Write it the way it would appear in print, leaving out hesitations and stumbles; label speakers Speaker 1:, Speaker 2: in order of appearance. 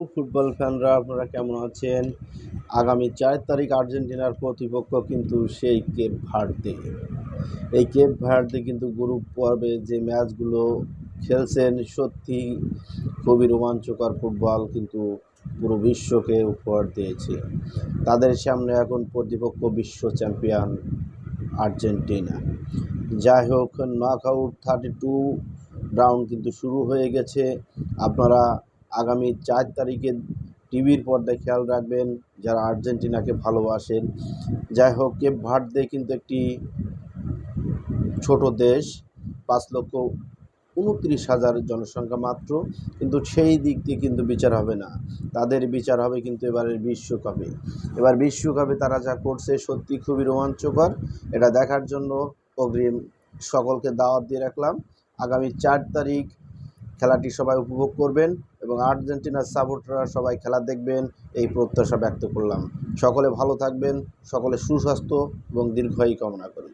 Speaker 1: Football ফ্যানরা আপনারা কেমন আছেন? আগামী ৪ তারিখ আর্জেন্টিনার প্রতিপক্ষ কিন্তু সেই কেপ ভার্দে। এই কেপ ভার্দে কিন্তু গ্রুপ পর্বে যে ম্যাচগুলো খেলছেন সত্যি খুবই রোমাঞ্চকর ফুটবল কিন্তু পুরো বিশ্বকে উপহার দিয়েছে। তাদের সামনে এখন প্রতিপক্ষ বিশ্ব চ্যাম্পিয়ন আর্জেন্টিনা। যাই হোক, নকআউট 32 রাউন্ড কিন্তু শুরু হয়ে গেছে। আপনারা আগামী ৪ তারিখে টিভির পর্দায় খেয়াল রাখবেন যারা আর্জেন্টিনাকে ভালোবাসেন। যাই হোক, কেপ ভার্দে কিন্তু একটি ছোট দেশ, ৫,২৯,০০০ জনসংখ্যা মাত্র, কিন্তু সেই দিক দিয়ে কিন্তু বিচার হবে না, তাদের বিচার হবে কিন্তু এবারের বিশ্বকাপে। এবার বিশ্বকাপে তারা যা করছে সত্যি খুবই রোমাঞ্চকর। এটা দেখার জন্য অগ্রিম সকলকে দাওয়াত দিয়ে রাখলাম। আগামী ৪ তারিখ খেলাটি সবাই উপভোগ করবেন এবং আর্জেন্টিনার সাপোর্টাররা সবাই খেলা দেখবেন, এই প্রত্যাশা ব্যক্ত করলাম। সকলে ভালো থাকবেন, সকলে সুস্বাস্থ্য এবং দীর্ঘায়ু কামনা করি।